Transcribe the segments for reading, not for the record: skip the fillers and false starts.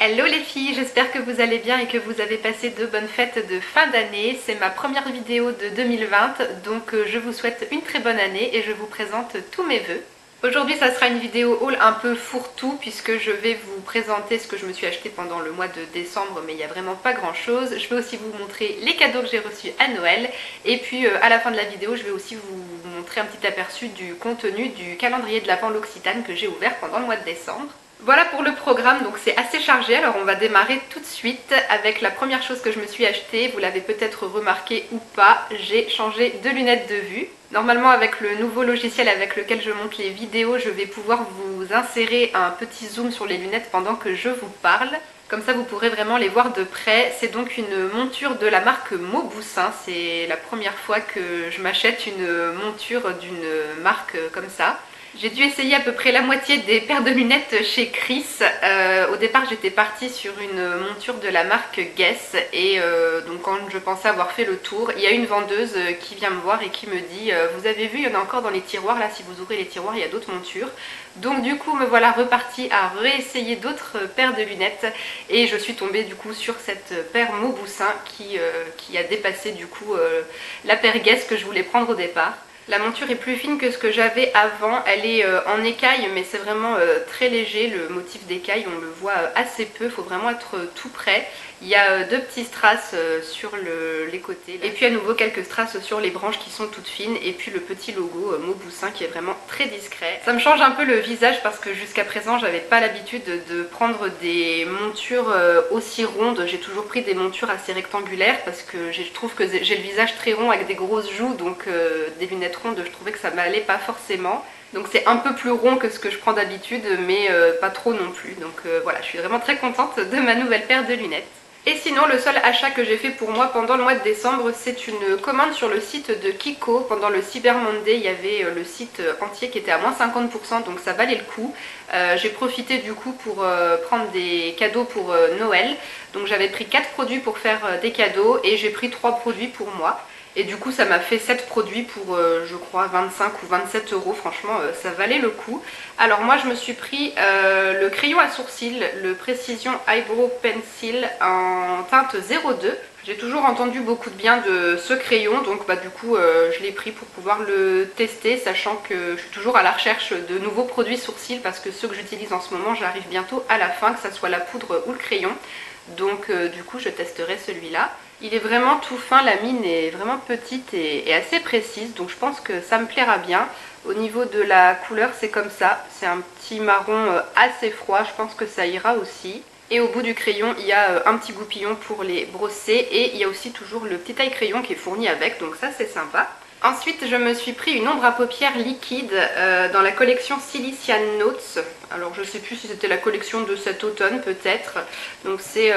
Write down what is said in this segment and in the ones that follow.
Hello les filles, j'espère que vous allez bien et que vous avez passé de bonnes fêtes de fin d'année. C'est ma première vidéo de 2020, donc je vous souhaite une très bonne année et je vous présente tous mes vœux. Aujourd'hui ça sera une vidéo haul un peu fourre-tout puisque je vais vous présenter ce que je me suis acheté pendant le mois de décembre, mais il n'y a vraiment pas grand chose. Je vais aussi vous montrer les cadeaux que j'ai reçus à Noël et puis à la fin de la vidéo je vais aussi vous montrer un petit aperçu du contenu du calendrier de l'Avent L'Occitane que j'ai ouvert pendant le mois de décembre. Voilà pour le programme, donc c'est assez chargé, alors on va démarrer tout de suite avec la première chose que je me suis achetée. Vous l'avez peut-être remarqué ou pas, j'ai changé de lunettes de vue. Normalement avec le nouveau logiciel avec lequel je monte les vidéos, je vais pouvoir vous insérer un petit zoom sur les lunettes pendant que je vous parle. Comme ça vous pourrez vraiment les voir de près. C'est donc une monture de la marque Mauboussin. C'est la première fois que je m'achète une monture d'une marque comme ça. J'ai dû essayer à peu près la moitié des paires de lunettes chez Chris. Au départ j'étais partie sur une monture de la marque Guess et donc quand je pensais avoir fait le tour, il y a une vendeuse qui vient me voir et qui me dit vous avez vu, il y en a encore dans les tiroirs, là si vous ouvrez les tiroirs il y a d'autres montures. Donc du coup me voilà repartie à réessayer d'autres paires de lunettes et je suis tombée du coup sur cette paire Mauboussin qui a dépassé du coup la paire Guess que je voulais prendre au départ. La monture est plus fine que ce que j'avais avant, elle est en écaille mais c'est vraiment très léger, le motif d'écaille on le voit assez peu, il faut vraiment être tout près. Il y a deux petits strass sur les côtés et puis à nouveau quelques strass sur les branches qui sont toutes fines et puis le petit logo Mauboussin qui est vraiment très discret. Ça me change un peu le visage parce que jusqu'à présent j'avais pas l'habitude de prendre des montures aussi rondes. J'ai toujours pris des montures assez rectangulaires parce que je trouve que j'ai le visage très rond avec des grosses joues, donc des lunettes rondes je trouvais que ça m'allait pas forcément. Donc c'est un peu plus rond que ce que je prends d'habitude mais pas trop non plus. Donc voilà, je suis vraiment très contente de ma nouvelle paire de lunettes. Et sinon le seul achat que j'ai fait pour moi pendant le mois de décembre, c'est une commande sur le site de Kiko. Pendant le Cyber Monday il y avait le site entier qui était à moins 50%, donc ça valait le coup. J'ai profité du coup pour prendre des cadeaux pour Noël. Donc j'avais pris 4 produits pour faire des cadeaux et j'ai pris 3 produits pour moi. Et du coup ça m'a fait 7 produits pour je crois 25 ou 27 euros, franchement ça valait le coup. Alors moi je me suis pris le crayon à sourcils, le Precision Eyebrow Pencil en teinte 02. J'ai toujours entendu beaucoup de bien de ce crayon, donc du coup je l'ai pris pour pouvoir le tester, sachant que je suis toujours à la recherche de nouveaux produits sourcils parce que ceux que j'utilise en ce moment j'arrive bientôt à la fin, que ça soit la poudre ou le crayon. Donc du coup je testerai celui-là. Il est vraiment tout fin, la mine est vraiment petite et assez précise, donc je pense que ça me plaira bien. Au niveau de la couleur c'est comme ça, c'est un petit marron assez froid, je pense que ça ira aussi. Et au bout du crayon il y a un petit goupillon pour les brosser et il y a aussi toujours le petit taille crayon qui est fourni avec, donc ça c'est sympa. Ensuite je me suis pris une ombre à paupières liquide dans la collection Silician Notes. Alors je sais plus si c'était la collection de cet automne peut-être. Donc c'est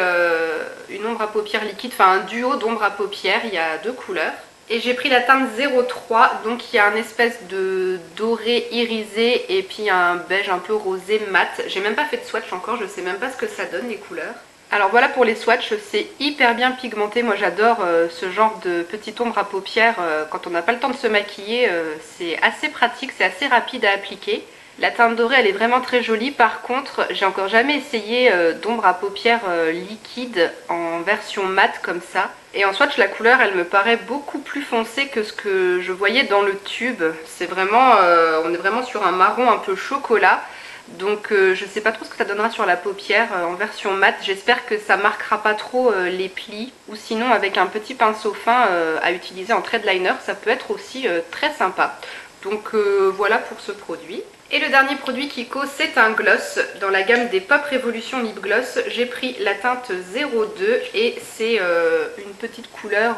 une ombre à paupières liquide, enfin un duo d'ombre à paupières, il y a 2 couleurs. Et j'ai pris la teinte 03, donc il y a un espèce de doré irisé et puis un beige un peu rosé mat. J'ai même pas fait de swatch encore, je sais même pas ce que ça donne les couleurs. Alors voilà pour les swatchs, c'est hyper bien pigmenté, moi j'adore ce genre de petite ombre à paupières quand on n'a pas le temps de se maquiller, c'est assez pratique, c'est assez rapide à appliquer. La teinte dorée elle est vraiment très jolie, par contre j'ai encore jamais essayé d'ombre à paupières liquide en version mat comme ça. Et en swatch la couleur elle me paraît beaucoup plus foncée que ce que je voyais dans le tube, c'est vraiment, on est vraiment sur un marron un peu chocolat. Donc je sais pas trop ce que ça donnera sur la paupière en version mat, j'espère que ça marquera pas trop les plis, ou sinon avec un petit pinceau fin à utiliser en trade liner ça peut être aussi très sympa. Donc voilà pour ce produit. Et le dernier produit Kiko c'est un gloss dans la gamme des Pop Revolution Lip Gloss. J'ai pris la teinte 02 et c'est une petite couleur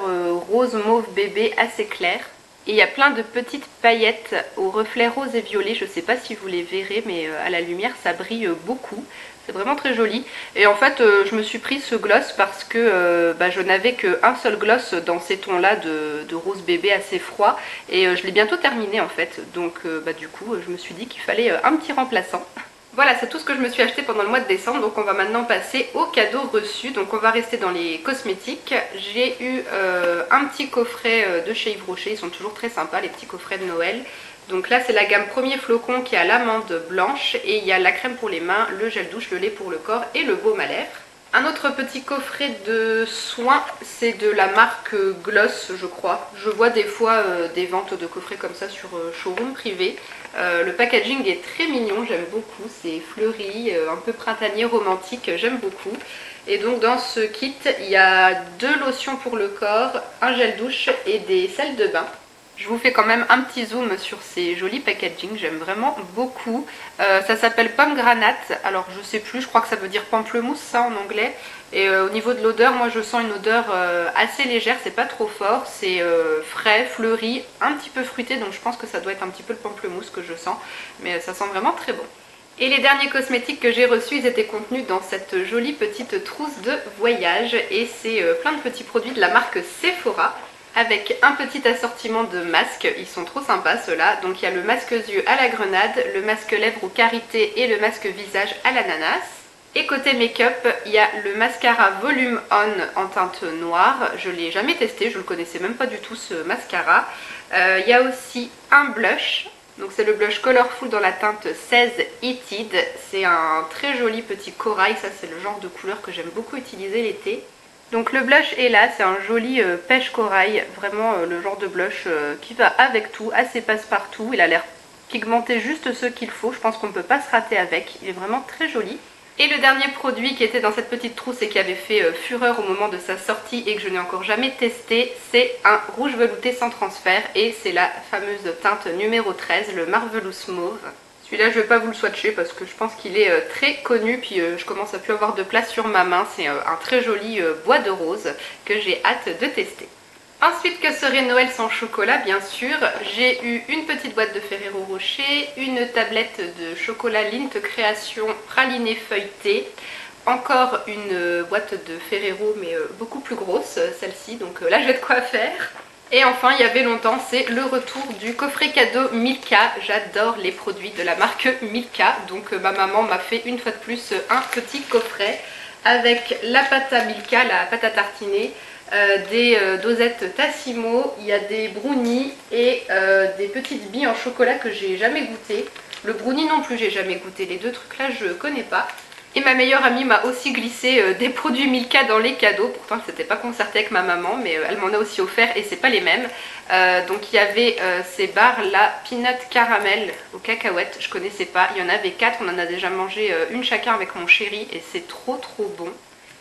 rose mauve bébé assez claire. Et il y a plein de petites paillettes aux reflets rose et violet, je ne sais pas si vous les verrez mais à la lumière ça brille beaucoup. C'est vraiment très joli. Et en fait je me suis pris ce gloss parce que je n'avais qu'un seul gloss dans ces tons là de rose bébé assez froid. Et je l'ai bientôt terminé en fait. Donc du coup je me suis dit qu'il fallait un petit remplaçant. Voilà, c'est tout ce que je me suis acheté pendant le mois de décembre, donc on va maintenant passer aux cadeaux reçus. Donc on va rester dans les cosmétiques. J'ai eu un petit coffret de chez Yves Rocher, ils sont toujours très sympas les petits coffrets de Noël. Donc là c'est la gamme Premier Flocon qui a l'amande blanche et il y a la crème pour les mains, le gel douche, le lait pour le corps et le baume à lèvres. Un autre petit coffret de soins, c'est de la marque Gloss je crois. Je vois des fois des ventes de coffrets comme ça sur showroom privé. Le packaging est très mignon, j'aime beaucoup, c'est fleuri, un peu printanier, romantique, j'aime beaucoup. Et donc dans ce kit, il y a 2 lotions pour le corps, un gel douche et des sels de bain. Je vous fais quand même un petit zoom sur ces jolis packaging, j'aime vraiment beaucoup. Ça s'appelle pomme granate, alors je sais plus, je crois que ça veut dire pamplemousse ça en anglais. Et au niveau de l'odeur, moi je sens une odeur assez légère, c'est pas trop fort, c'est frais, fleuri, un petit peu fruité, donc je pense que ça doit être un petit peu le pamplemousse que je sens. Mais ça sent vraiment très bon. Et les derniers cosmétiques que j'ai reçus, ils étaient contenus dans cette jolie petite trousse de voyage. Et c'est plein de petits produits de la marque Sephora, avec un petit assortiment de masques, ils sont trop sympas ceux-là. Donc il y a le masque yeux à la grenade, le masque lèvres ou karité et le masque visage à l'ananas. Et côté make-up, il y a le mascara Volume On en teinte noire. Je ne l'ai jamais testé, je ne le connaissais même pas du tout ce mascara. Il y a aussi un blush. Donc c'est le blush Colorful dans la teinte 16 Heated. C'est un très joli petit corail, ça c'est le genre de couleur que j'aime beaucoup utiliser l'été. Donc le blush est là, c'est un joli pêche corail, vraiment le genre de blush qui va avec tout, assez passe-partout. Il a l'air pigmenté juste ce qu'il faut, je pense qu'on ne peut pas se rater avec, il est vraiment très joli. Et le dernier produit qui était dans cette petite trousse et qui avait fait fureur au moment de sa sortie et que je n'ai encore jamais testé, c'est un rouge velouté sans transfert et c'est la fameuse teinte numéro 13, le Marvelous Mauve. Celui-là je ne vais pas vous le swatcher parce que je pense qu'il est très connu, puis je commence à plus avoir de place sur ma main. C'est un très joli bois de rose que j'ai hâte de tester. Ensuite, que serait Noël sans chocolat, bien sûr. J'ai eu une petite boîte de Ferrero Rocher, une tablette de chocolat Lindt Création praliné feuilleté, encore une boîte de Ferrero mais beaucoup plus grosse celle-ci, donc là j'ai de quoi faire. Et enfin, il y avait longtemps, c'est le retour du coffret cadeau Milka. J'adore les produits de la marque Milka, donc ma maman m'a fait une fois de plus un petit coffret avec la pâte à Milka, la pâte à tartiner, des dosettes Tassimo, il y a des brownies et des petites billes en chocolat que j'ai jamais goûté. Le brownie non plus j'ai jamais goûté, les deux trucs là je connais pas. Et ma meilleure amie m'a aussi glissé des produits Milka dans les cadeaux. Pourtant elle ne s'était pas concertée avec ma maman, mais elle m'en a aussi offert et c'est pas les mêmes. Donc il y avait ces barres là, peanut caramel aux cacahuètes, je connaissais pas. Il y en avait 4, on en a déjà mangé une chacun avec mon chéri et c'est trop bon.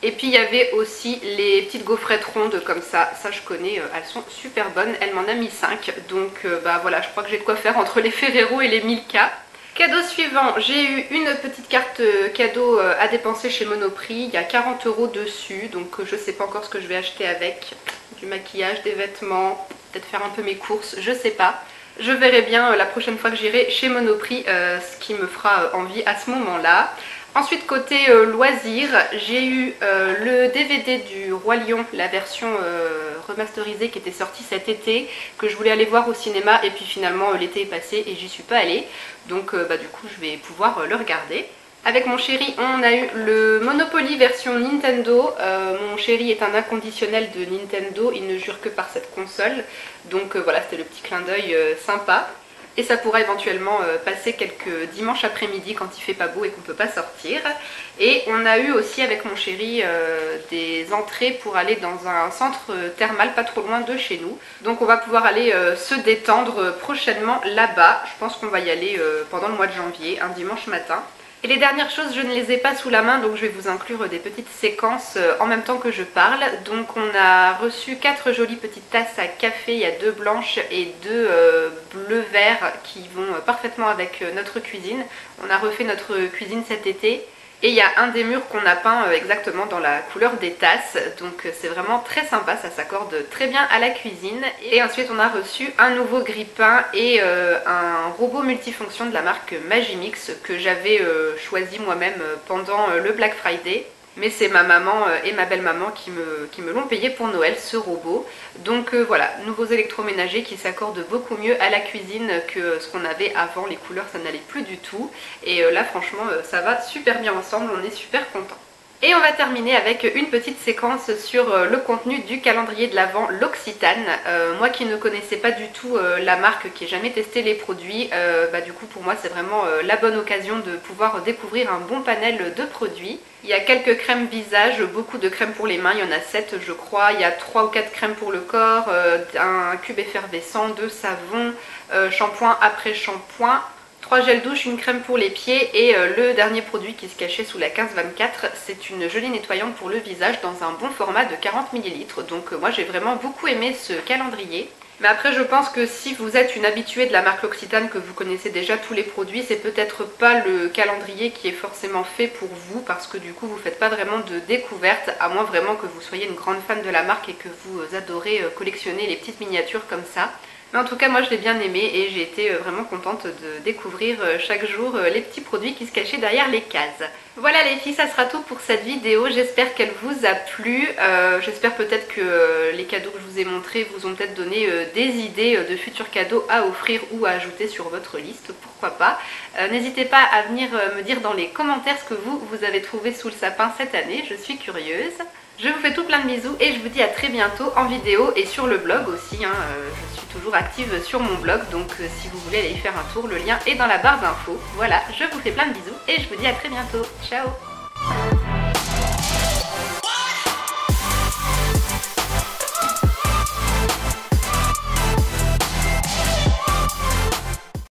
Et puis il y avait aussi les petites gaufrettes rondes comme ça je connais, elles sont super bonnes. Elle m'en a mis 5, donc bah voilà, je crois que j'ai de quoi faire entre les Ferrero et les Milka. Cadeau suivant, j'ai eu une petite carte cadeau à dépenser chez Monoprix, il y a 40 € dessus, donc je sais pas encore ce que je vais acheter avec, du maquillage, des vêtements, peut-être faire un peu mes courses, je sais pas. Je verrai bien la prochaine fois que j'irai chez Monoprix ce qui me fera envie à ce moment-là. Ensuite côté loisirs, j'ai eu le DVD du Roi Lion, la version remasterisée qui était sortie cet été, que je voulais aller voir au cinéma et puis finalement l'été est passé et j'y suis pas allée. Donc bah, du coup je vais pouvoir le regarder. Avec mon chéri on a eu le Monopoly version Nintendo. Mon chéri est un inconditionnel de Nintendo, il ne jure que par cette console. Donc voilà, c'était le petit clin d'œil sympa. Et ça pourra éventuellement passer quelques dimanches après-midi quand il fait pas beau et qu'on peut pas sortir. Et on a eu aussi avec mon chéri des entrées pour aller dans un centre thermal pas trop loin de chez nous. Donc on va pouvoir aller se détendre prochainement là-bas. Je pense qu'on va y aller pendant le mois de janvier, un dimanche matin. Et les dernières choses, je ne les ai pas sous la main, donc je vais vous inclure des petites séquences en même temps que je parle. Donc on a reçu 4 jolies petites tasses à café, il y a 2 blanches et 2 bleu-vert qui vont parfaitement avec notre cuisine. On a refait notre cuisine cet été. Et il y a un des murs qu'on a peint exactement dans la couleur des tasses, donc c'est vraiment très sympa, ça s'accorde très bien à la cuisine. Et ensuite on a reçu un nouveau grille-pain et un robot multifonction de la marque Magimix que j'avais choisi moi-même pendant le Black Friday. Mais c'est ma maman et ma belle-maman qui me l'ont payé pour Noël, ce robot. Donc voilà, nouveaux électroménagers qui s'accordent beaucoup mieux à la cuisine que ce qu'on avait avant. Les couleurs, ça n'allait plus du tout. Et là, franchement, ça va super bien ensemble, on est super contents. Et on va terminer avec une petite séquence sur le contenu du calendrier de l'Avent L'Occitane. Moi qui ne connaissais pas du tout la marque, qui n'ai jamais testé les produits, du coup pour moi c'est vraiment la bonne occasion de pouvoir découvrir un bon panel de produits. Il y a quelques crèmes visage, beaucoup de crèmes pour les mains, il y en a 7 je crois, il y a 3 ou 4 crèmes pour le corps, un cube effervescent, 2 savons, shampoing après shampoing, 3 gels douche, une crème pour les pieds et le dernier produit qui se cachait sous la 15-24, c'est une jolie nettoyante pour le visage dans un bon format de 40 ml. Donc moi j'ai vraiment beaucoup aimé ce calendrier. Mais après je pense que si vous êtes une habituée de la marque L'Occitane, que vous connaissez déjà tous les produits, c'est peut-être pas le calendrier qui est forcément fait pour vous, parce que du coup vous faites pas vraiment de découverte, à moins vraiment que vous soyez une grande fan de la marque et que vous adorez collectionner les petites miniatures comme ça. Mais en tout cas moi je l'ai bien aimé et j'ai été vraiment contente de découvrir chaque jour les petits produits qui se cachaient derrière les cases. Voilà les filles, ça sera tout pour cette vidéo, j'espère qu'elle vous a plu, j'espère peut-être que les cadeaux que je vous ai montrés vous ont peut-être donné des idées de futurs cadeaux à offrir ou à ajouter sur votre liste, pourquoi pas. N'hésitez pas à venir me dire dans les commentaires ce que vous avez trouvé sous le sapin cette année, je suis curieuse. Je vous fais tout plein de bisous et je vous dis à très bientôt en vidéo et sur le blog aussi. Je suis toujours active sur mon blog, donc si vous voulez aller y faire un tour, le lien est dans la barre d'infos. Voilà, je vous fais plein de bisous et je vous dis à très bientôt. Ciao!